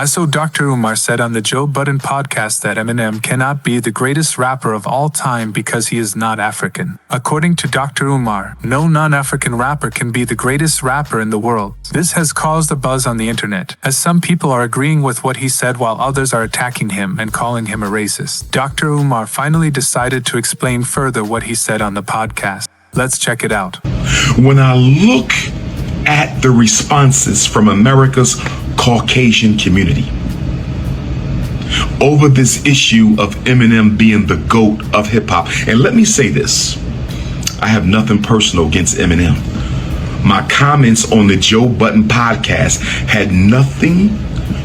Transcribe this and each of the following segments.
I saw Dr. Umar said on the Joe Budden podcast that Eminem cannot be the greatest rapper of all time because he is not African. According to Dr. Umar, no non-African rapper can be the greatest rapper in the world. This has caused a buzz on the internet, as some people are agreeing with what he said while others are attacking him and calling him a racist. Dr. Umar finally decided to explain further what he said on the podcast. Let's check it out. When I look at the responses from America's Caucasian community over this issue of Eminem being the GOAT of hip hop, and let me say this, I have nothing personal against Eminem. My comments on the Joe Budden podcast had nothing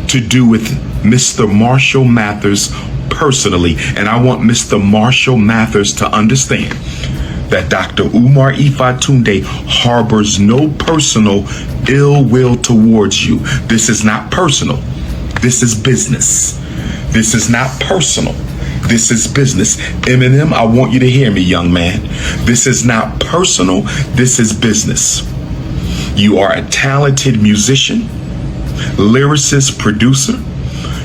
to do with Mr. Marshall Mathers personally, and I want Mr. Marshall Mathers to understand that Dr. Umar Ifatunde harbors no personal ill will towards you. This is not personal. This is business. This is not personal. This is business. Eminem, I want you to hear me, young man. This is not personal. This is business. You are a talented musician, lyricist, producer.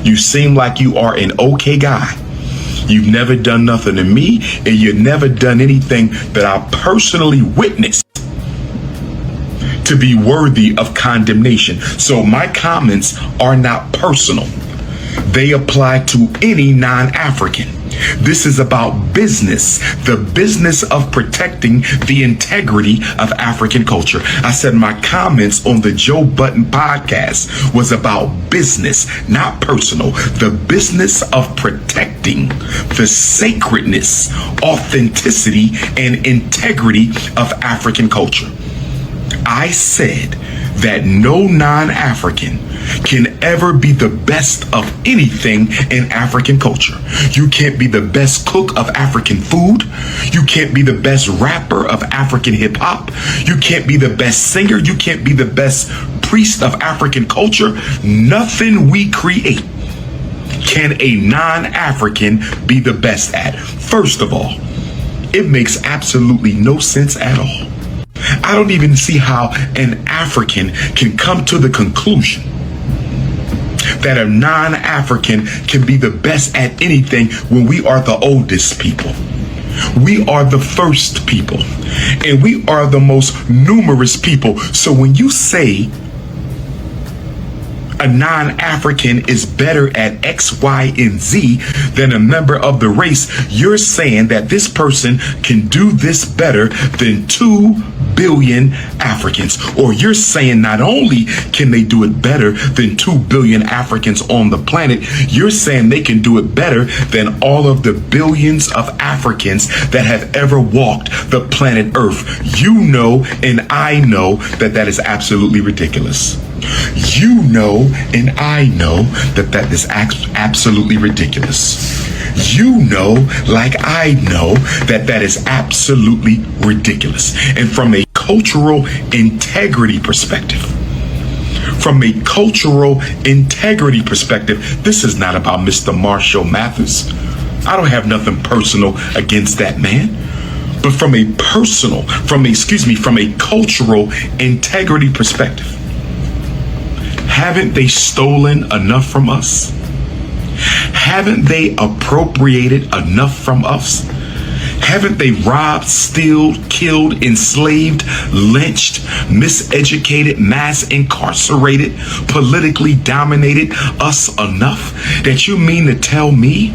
You seem like you are an okay guy. You've never done nothing to me, and you've never done anything that I personally witnessed to be worthy of condemnation. So my comments are not personal. They apply to any non-African. This is about business, the business of protecting the integrity of African culture. I said my comments on the Joe Budden podcast was about business, not personal. The business of protecting the sacredness, authenticity, and integrity of African culture. I said that no non-African can ever be the best of anything in African culture. You can't be the best cook of African food. You can't be the best rapper of African hip hop. You can't be the best singer. You can't be the best priest of African culture. Nothing we create can a non-African be the best at. First of all, it makes absolutely no sense at all. I don't even see how an African can come to the conclusion that a non-African can be the best at anything when we are the oldest people. We are the first people, and we are the most numerous people. So when you say a non-African is better at X, Y, and Z than a member of the race, you're saying that this person can do this better than 2 billion Africans. Or you're saying not only can they do it better than 2 billion Africans on the planet, you're saying they can do it better than all of the billions of Africans that have ever walked the planet Earth. You know, and I know that that is absolutely ridiculous. You know, and I know that that is absolutely ridiculous. You know, like I know, that that is absolutely ridiculous. And from a cultural integrity perspective, this is not about Mr. Marshall Mathers. I don't have nothing personal against that man. But from a cultural integrity perspective, haven't they stolen enough from us? Haven't they appropriated enough from us? Haven't they robbed, steal, killed, enslaved, lynched, miseducated, mass incarcerated, politically dominated us enough that you mean to tell me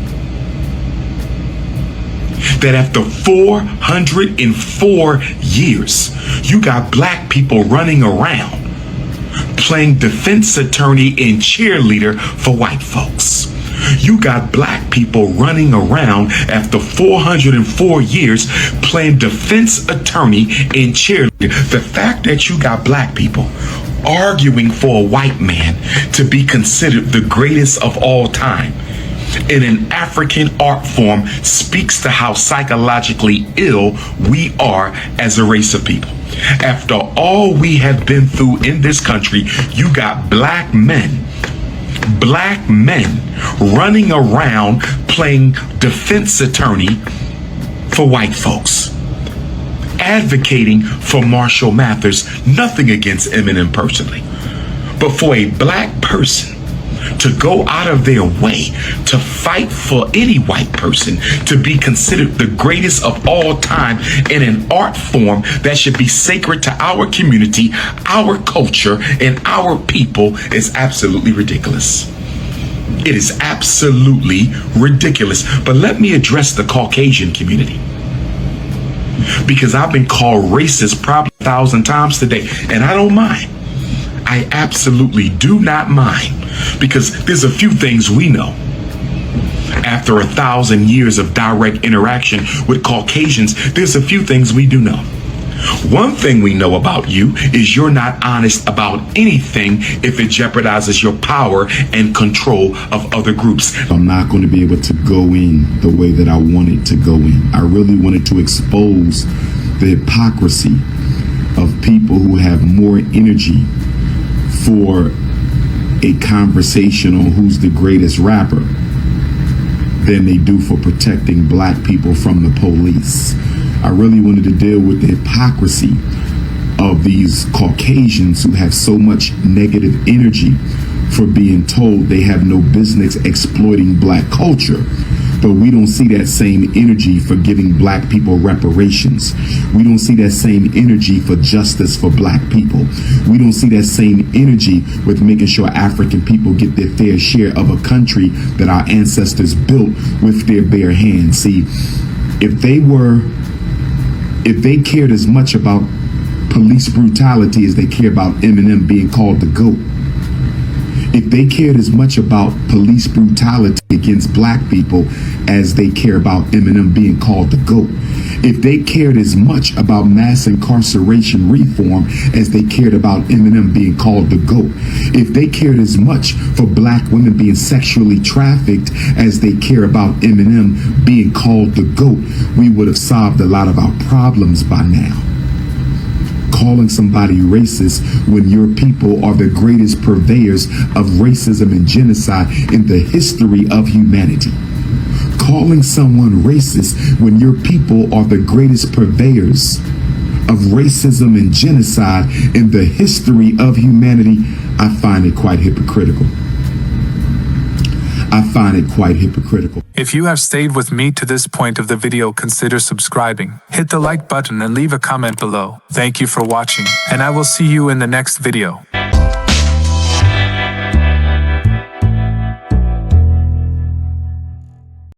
that after 404 years, you got black people running around playing defense attorney and cheerleader for white folks? You got black people running around after 404 years playing defense attorney and cheerleader. The fact that you got black people arguing for a white man to be considered the greatest of all time in an African art form speaks to how psychologically ill we are as a race of people. After all we have been through in this country, you got black men running around playing defense attorney for white folks, advocating for Marshall Mathers. Nothing against Eminem personally, but for a black person to go out of their way to fight for any white person to be considered the greatest of all time in an art form that should be sacred to our community, our culture, and our people is absolutely ridiculous. It is absolutely ridiculous. But let me address the Caucasian community, because I've been called racist probably 1,000 times today, and I don't mind. I absolutely do not mind, because there's a few things we know. After 1,000 years of direct interaction with Caucasians, there's a few things we do know. One thing we know about you is you're not honest about anything if it jeopardizes your power and control of other groups. I'm not going to be able to go in the way that I wanted to go in. I really wanted to expose the hypocrisy of people who have more energy for a conversation on who's the greatest rapper than they do for protecting black people from the police. I really wanted to deal with the hypocrisy of these Caucasians who have so much negative energy for being told they have no business exploiting black culture. But we don't see that same energy for giving black people reparations. We don't see that same energy for justice for black people. We don't see that same energy with making sure African people get their fair share of a country that our ancestors built with their bare hands. See, if they cared as much about police brutality as they care about Eminem being called the GOAT, if they cared as much about police brutality against black people as they care about Eminem being called the GOAT, if they cared as much about mass incarceration reform as they cared about Eminem being called the GOAT, if they cared as much for black women being sexually trafficked as they care about Eminem being called the GOAT, we would have solved a lot of our problems by now. Calling somebody racist when your people are the greatest purveyors of racism and genocide in the history of humanity. Calling someone racist when your people are the greatest purveyors of racism and genocide in the history of humanity, I find it quite hypocritical. I find it quite hypocritical. If you have stayed with me to this point of the video, consider subscribing, hit the like button and leave a comment below. Thank you for watching, and I will see you in the next video.